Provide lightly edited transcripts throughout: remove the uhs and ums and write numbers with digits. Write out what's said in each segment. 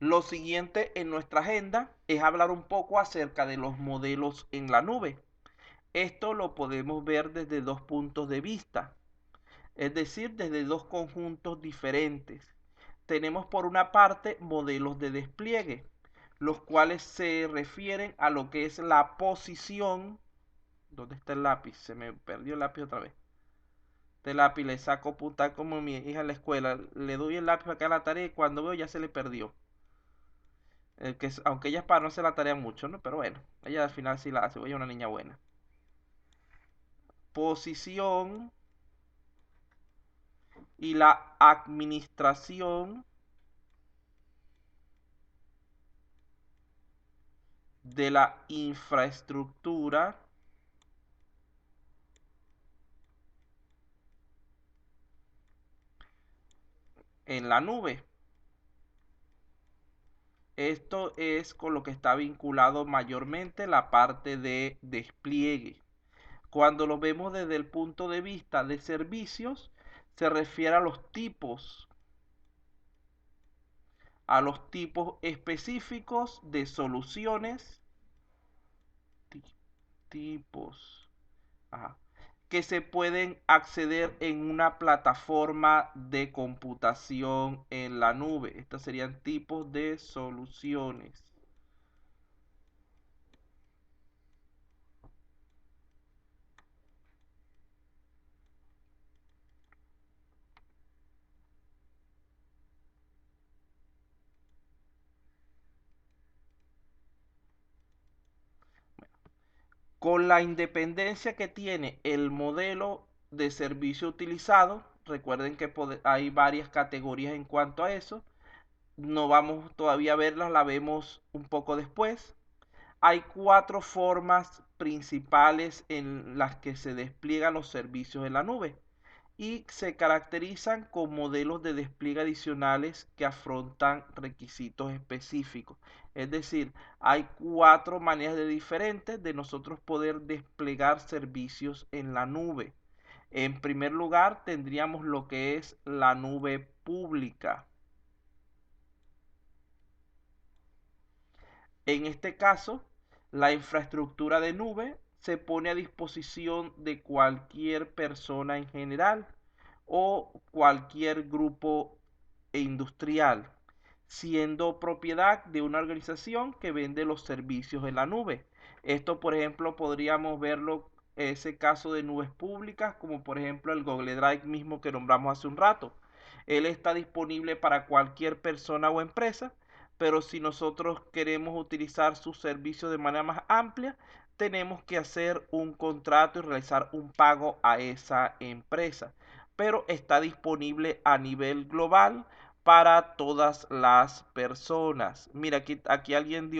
Lo siguiente en nuestra agenda es hablar un poco acerca de los modelos en la nube. Esto lo podemos ver desde dos puntos de vista, es decir, desde dos conjuntos diferentes. Tenemos por una parte modelos de despliegue, los cuales se refieren a lo que es la posición. ¿Dónde está el lápiz? Se me perdió el lápiz otra vez. Este lápiz le saco puta como mi hija en la escuela. Le doy el lápiz para que haga la tarea y cuando veo ya se le perdió. Aunque ella es para no hacer la tarea mucho, ¿no? Pero bueno, ella al final sí la hace. Ella es una niña buena. Posición y la administración de la infraestructura en la nube. Esto es con lo que está vinculado mayormente la parte de despliegue. Cuando lo vemos desde el punto de vista de servicios, se refiere a los tipos específicos de soluciones, tipos, ajá, que se pueden acceder en una plataforma de computación en la nube. Estos serían tipos de soluciones. Con la independencia que tiene el modelo de servicio utilizado, recuerden que hay varias categorías en cuanto a eso, no vamos todavía a verlas, la vemos un poco después. Hay cuatro formas principales en las que se despliegan los servicios en la nube y se caracterizan con modelos de despliegue adicionales que afrontan requisitos específicos. Es decir, hay cuatro maneras diferentes de nosotros poder desplegar servicios en la nube. En primer lugar, tendríamos lo que es la nube pública. En este caso, la infraestructura de nube se pone a disposición de cualquier persona en general o cualquier grupo industrial, siendo propiedad de una organización que vende los servicios en la nube. Esto, por ejemplo, podríamos verlo ese caso de nubes públicas, como por ejemplo el Google Drive mismo que nombramos hace un rato. Él está disponible para cualquier persona o empresa, pero si nosotros queremos utilizar su servicio de manera más amplia, tenemos que hacer un contrato y realizar un pago a esa empresa. Pero está disponible a nivel global para todas las personas. Mira, aquí alguien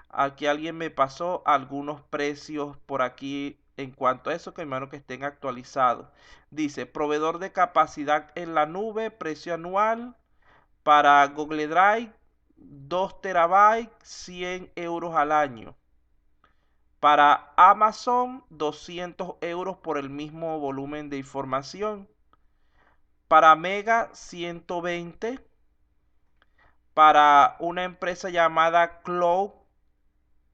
aquí alguien me pasó algunos precios por aquí en cuanto a eso, que hermano que estén actualizados. Dice, proveedor de capacidad en la nube, precio anual para Google Drive, 2 terabytes, 100 euros al año. Para Amazon, 200 euros por el mismo volumen de información. Para Mega, 120. Para una empresa llamada Cloud,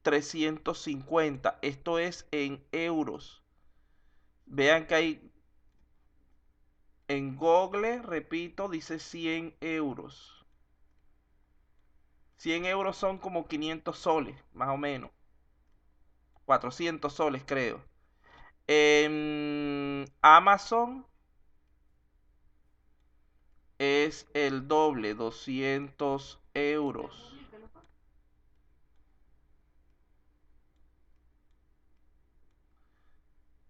350. Esto es en euros. Vean que hay en Google, repito, dice 100 euros. 100 euros son como 500 soles, más o menos. 400 soles, creo. En Amazon es el doble, 200 euros.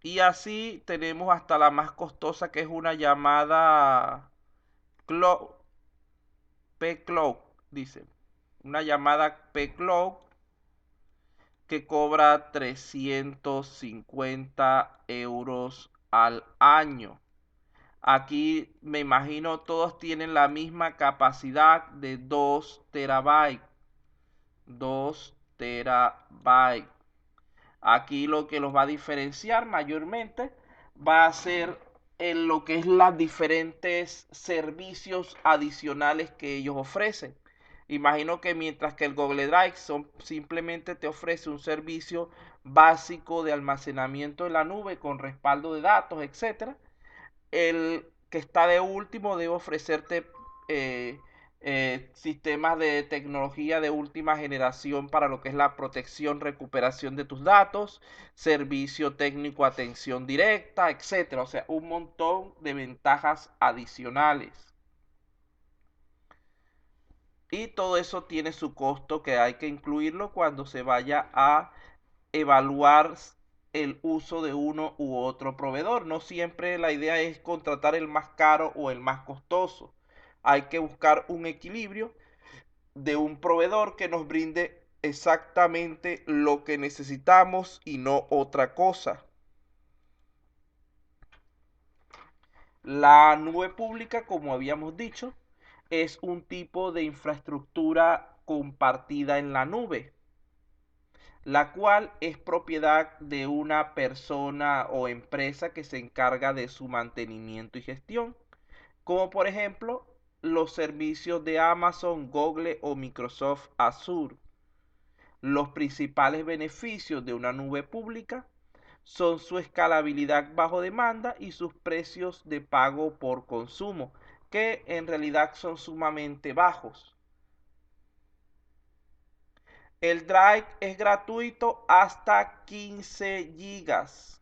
Y así tenemos hasta la más costosa, que es una llamada P-Cloud, dice. Una llamada P-Cloud que cobra 350 euros al año. Aquí me imagino todos tienen la misma capacidad de 2 terabytes. 2 terabytes. Aquí lo que los va a diferenciar mayormente va a ser en lo que es los diferentes servicios adicionales que ellos ofrecen. Imagino que mientras que el Google Drive simplemente te ofrece un servicio básico de almacenamiento en la nube con respaldo de datos, etcétera, el que está de último debe ofrecerte eh, sistemas de tecnología de última generación para lo que es la protección, recuperación de tus datos, servicio técnico, atención directa, etcétera. O sea, un montón de ventajas adicionales. Y todo eso tiene su costo que hay que incluirlo cuando se vaya a evaluar el uso de uno u otro proveedor. No siempre la idea es contratar el más caro o el más costoso. Hay que buscar un equilibrio de un proveedor que nos brinde exactamente lo que necesitamos y no otra cosa. La nube pública, como habíamos dicho, es un tipo de infraestructura compartida en la nube, la cual es propiedad de una persona o empresa que se encarga de su mantenimiento y gestión, como por ejemplo los servicios de Amazon, Google o Microsoft Azure. Los principales beneficios de una nube pública son su escalabilidad bajo demanda y sus precios de pago por consumo, que en realidad son sumamente bajos. El Drive es gratuito hasta 15 gigas.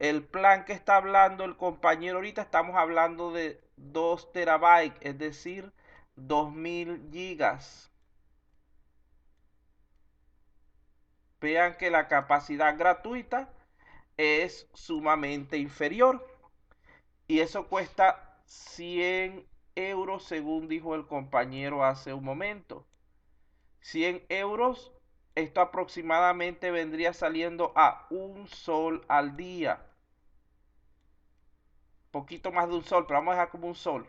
El plan que está hablando el compañero ahorita, estamos hablando de 2 terabytes, es decir, 2000 gigas. Vean que la capacidad gratuita es sumamente inferior. Y eso cuesta 100 euros según dijo el compañero hace un momento. 100 euros, esto aproximadamente vendría saliendo a un sol al día. Poquito más de un sol, pero vamos a dejar como un sol.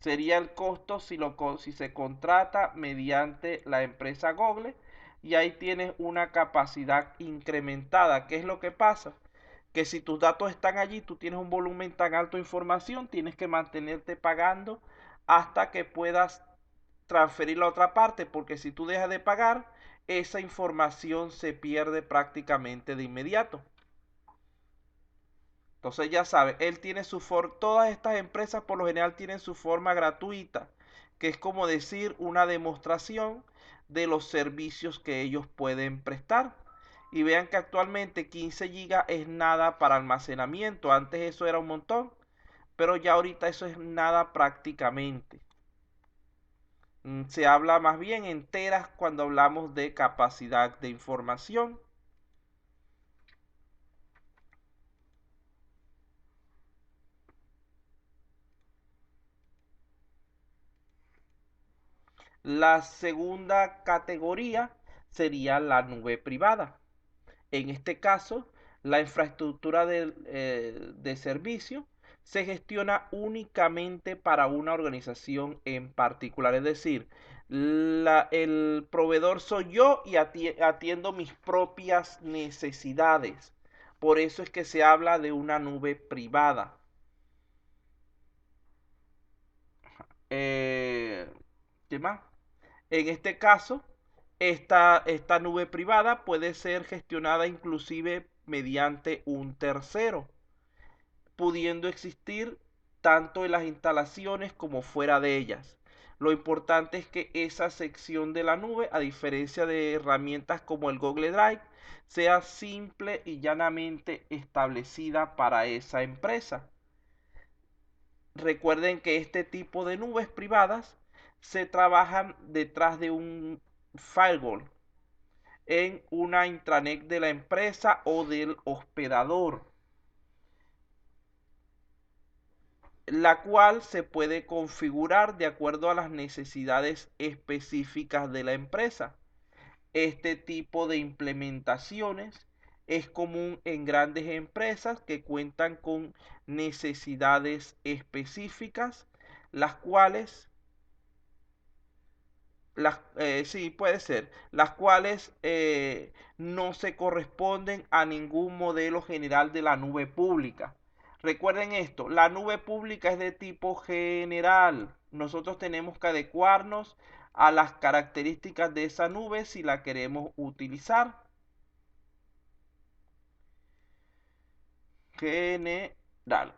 Sería el costo si se contrata mediante la empresa Google y ahí tienes una capacidad incrementada. ¿Qué es lo que pasa? Que si tus datos están allí, tú tienes un volumen tan alto de información, tienes que mantenerte pagando hasta que puedas transferirla a otra parte, porque si tú dejas de pagar, esa información se pierde prácticamente de inmediato. Entonces ya sabes, él tiene su forma, todas estas empresas por lo general tienen su forma gratuita, que es como decir una demostración de los servicios que ellos pueden prestar. Y vean que actualmente 15 gigas es nada para almacenamiento, antes eso era un montón, pero ya ahorita eso es nada prácticamente. Se habla más bien en teras cuando hablamos de capacidad de información. La segunda categoría sería la nube privada. En este caso, la infraestructura de servicio se gestiona únicamente para una organización en particular. Es decir, el proveedor soy yo y atiendo mis propias necesidades. Por eso es que se habla de una nube privada. Eh, ¿Qué más? En este caso, esta nube privada puede ser gestionada inclusive mediante un tercero, pudiendo existir tanto en las instalaciones como fuera de ellas. Lo importante es que esa sección de la nube, a diferencia de herramientas como el Google Drive, sea simple y llanamente establecida para esa empresa. Recuerden que este tipo de nubes privadas se trabajan detrás de un firewall en una intranet de la empresa o del hospedador, la cual se puede configurar de acuerdo a las necesidades específicas de la empresa. Este tipo de implementaciones es común en grandes empresas que cuentan con necesidades específicas, las cuales sí, puede ser, las cuales no se corresponden a ningún modelo general de la nube pública. Recuerden esto, la nube pública es de tipo general. Nosotros tenemos que adecuarnos a las características de esa nube si la queremos utilizar. General.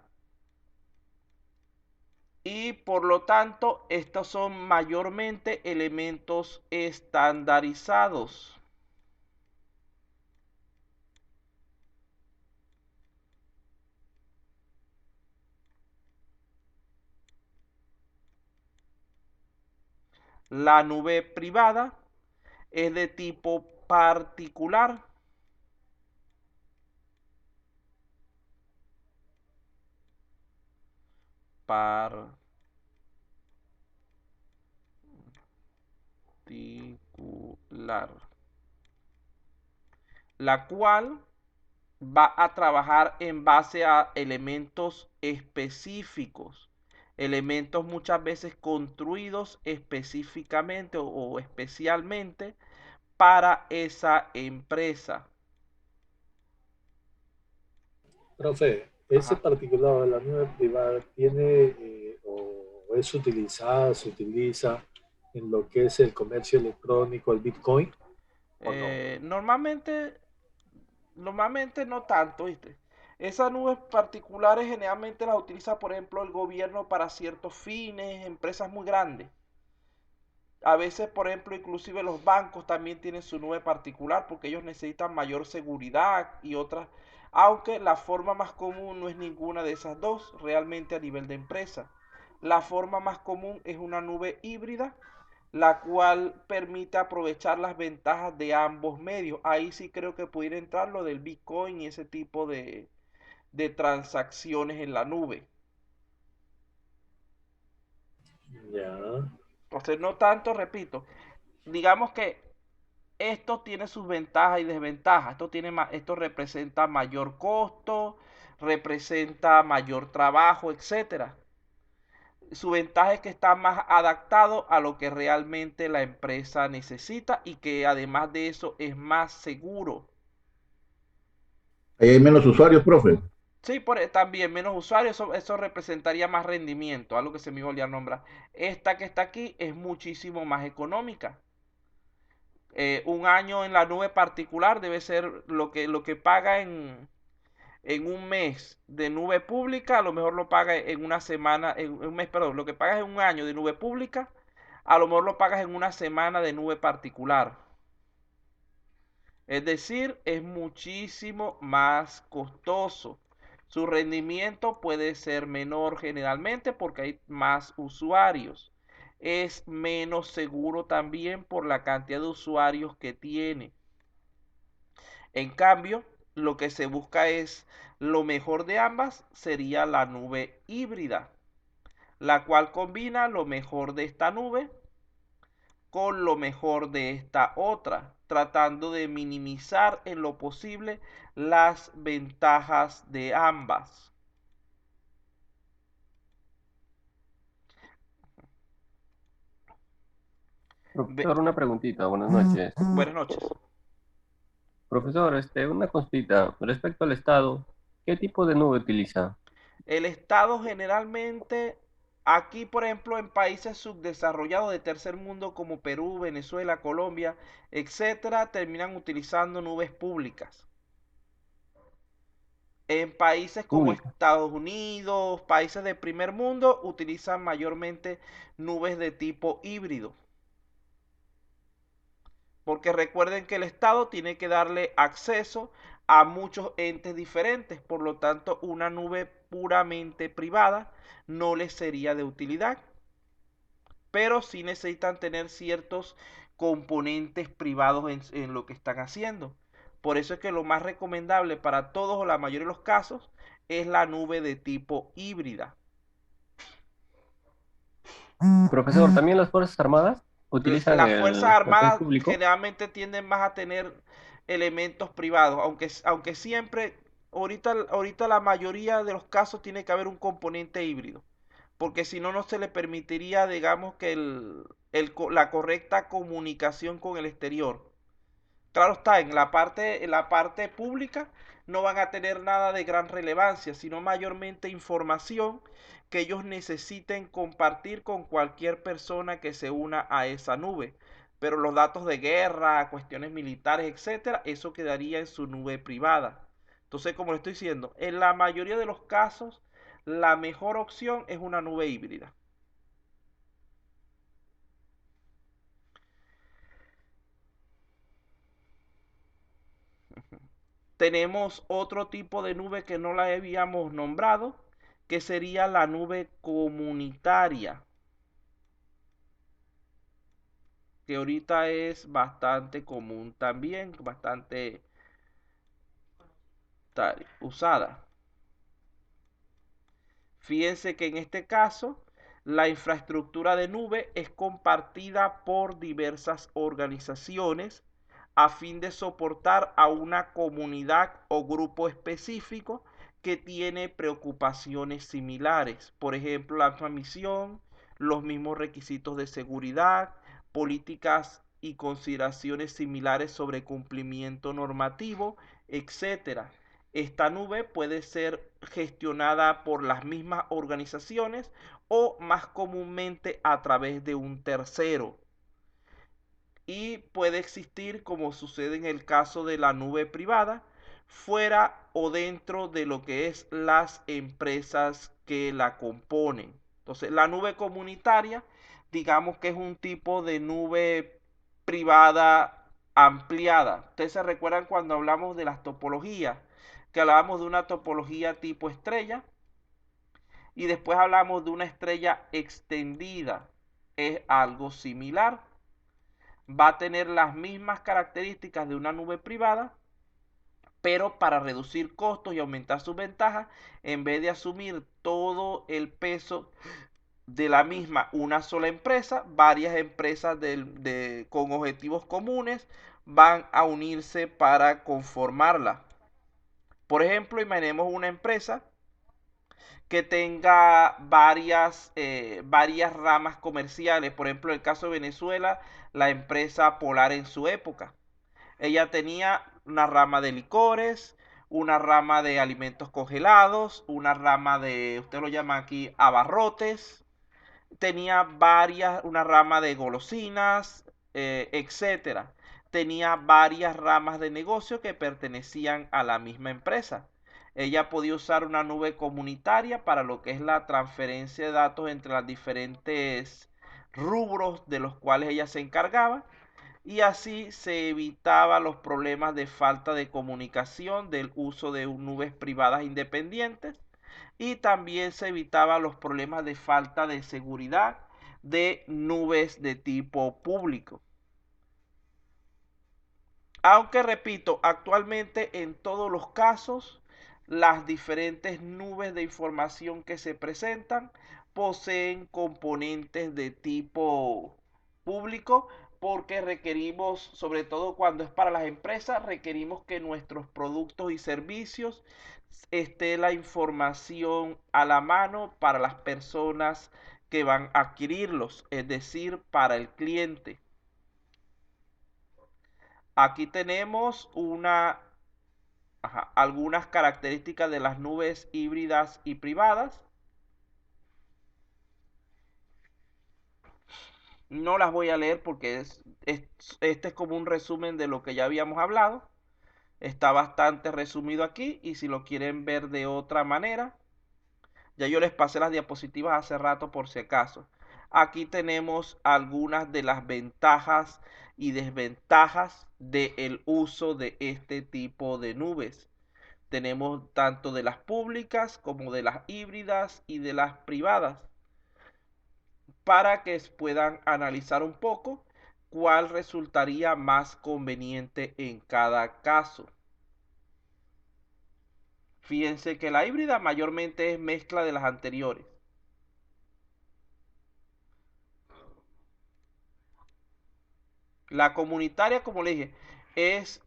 Y por lo tanto, estos son mayormente elementos estandarizados. La nube privada es de tipo particular. Particular. La cual va a trabajar en base a elementos específicos, elementos muchas veces construidos específicamente o especialmente para esa empresa. Profe, ese Ajá. particular de la nube privada tiene o es utilizada, se utiliza en lo que es el comercio electrónico, el Bitcoin, ¿o no? Normalmente, normalmente no tanto, ¿viste? Esas nubes particulares generalmente las utiliza, por ejemplo, el gobierno para ciertos fines, empresas muy grandes. A veces, por ejemplo, inclusive los bancos también tienen su nube particular porque ellos necesitan mayor seguridad y otras, aunque la forma más común no es ninguna de esas dos realmente a nivel de empresa. La forma más común es una nube híbrida, la cual permite aprovechar las ventajas de ambos medios. Ahí sí creo que pudiera entrar lo del Bitcoin y ese tipo de transacciones en la nube. Ya. Entonces, no tanto, repito, digamos que esto tiene sus ventajas y desventajas. Esto representa mayor costo, representa mayor trabajo, etcétera. Su ventaja es que está más adaptado a lo que realmente la empresa necesita y que además de eso es más seguro. Ahí hay menos usuarios, profe. Sí, también menos usuarios, eso representaría más rendimiento, algo que se me olvidó nombrar. Esta que está aquí es muchísimo más económica. Un año en la nube particular debe ser lo que paga en un mes de nube pública, a lo mejor lo paga en una semana, en un mes, perdón, lo que pagas en un año de nube pública, a lo mejor lo pagas en una semana de nube particular. Es decir, es muchísimo más costoso. Su rendimiento puede ser menor generalmente porque hay más usuarios. Es menos seguro también por la cantidad de usuarios que tiene. En cambio, lo que se busca es lo mejor de ambas sería la nube híbrida, la cual combina lo mejor de esta nube con lo mejor de esta otra, tratando de minimizar en lo posible las ventajas de ambas. Profesor, una preguntita, buenas noches. Buenas noches. Profesor, una consulta respecto al Estado, ¿qué tipo de nube utiliza? El Estado generalmente, aquí por ejemplo en países subdesarrollados de tercer mundo como Perú, Venezuela, Colombia, etcétera, terminan utilizando nubes públicas. En países como Pública. Estados Unidos, países de primer mundo, utilizan mayormente nubes de tipo híbrido. Porque recuerden que el Estado tiene que darle acceso a muchos entes diferentes. Por lo tanto, una nube puramente privada no les sería de utilidad. Pero sí necesitan tener ciertos componentes privados en lo que están haciendo. Por eso es que lo más recomendable para todos o la mayoría de los casos es la nube de tipo híbrida. Profesor, ¿también las Fuerzas Armadas utilizan Las Fuerzas el Armadas público? generalmente tienden más a tener elementos privados, aunque siempre, ahorita la mayoría de los casos tiene que haber un componente híbrido, porque si no, no se le permitiría, digamos, que la correcta comunicación con el exterior. Claro está, en la parte pública no van a tener nada de gran relevancia, sino mayormente información que ellos necesiten compartir con cualquier persona que se una a esa nube. Pero los datos de guerra, cuestiones militares, etcétera, eso quedaría en su nube privada. Entonces, como le estoy diciendo, en la mayoría de los casos, la mejor opción es una nube híbrida. Tenemos otro tipo de nube que no la habíamos nombrado, que sería la nube comunitaria, que ahorita es bastante común también, bastante usada. Fíjense que en este caso la infraestructura de nube es compartida por diversas organizaciones a fin de soportar a una comunidad o grupo específico que tiene preocupaciones similares. Por ejemplo, la misma misión, los mismos requisitos de seguridad, políticas y consideraciones similares sobre cumplimiento normativo, etcétera. Esta nube puede ser gestionada por las mismas organizaciones o más comúnmente a través de un tercero. Y puede existir, como sucede en el caso de la nube privada, fuera o dentro de lo que es las empresas que la componen. Entonces, la nube comunitaria, digamos que es un tipo de nube privada ampliada. Ustedes se recuerdan cuando hablamos de las topologías, que hablábamos de una topología tipo estrella y después hablamos de una estrella extendida. Es algo similar. Va a tener las mismas características de una nube privada, pero para reducir costos y aumentar sus ventajas, en vez de asumir todo el peso de la misma una sola empresa, varias empresas con objetivos comunes van a unirse para conformarla. Por ejemplo, imaginemos una empresa que tenga varias ramas comerciales. Por ejemplo, en el caso de Venezuela, la empresa Polar en su época. Ella tenía una rama de licores, una rama de alimentos congelados, una rama de, usted lo llama aquí, abarrotes, tenía una rama de golosinas, etcétera. Tenía varias ramas de negocio que pertenecían a la misma empresa. Ella podía usar una nube comunitaria para lo que es la transferencia de datos entre las diferentes rubros de los cuales ella se encargaba y así se evitaba los problemas de falta de comunicación del uso de nubes privadas independientes y también se evitaba los problemas de falta de seguridad de nubes de tipo público. Aunque repito, actualmente en todos los casos, las diferentes nubes de información que se presentan poseen componentes de tipo público porque requerimos, sobre todo cuando es para las empresas, requerimos que nuestros productos y servicios esté la información a la mano para las personas que van a adquirirlos, es decir, para el cliente. Aquí tenemos algunas características de las nubes híbridas y privadas. No las voy a leer porque este es como un resumen de lo que ya habíamos hablado. Está bastante resumido aquí y si lo quieren ver de otra manera, ya yo les pasé las diapositivas hace rato por si acaso. Aquí tenemos algunas de las ventajas y desventajas del uso de este tipo de nubes. Tenemos tanto de las públicas como de las híbridas y de las privadas para que puedan analizar un poco cuál resultaría más conveniente en cada caso. Fíjense que la híbrida mayormente es mezcla de las anteriores. La comunitaria, como le dije, es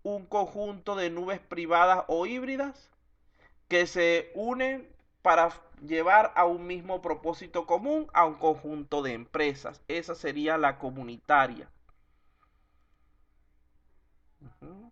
un conjunto de nubes privadas o híbridas que se unen para llevar a un mismo propósito común a un conjunto de empresas. Esa sería la comunitaria. Ujú.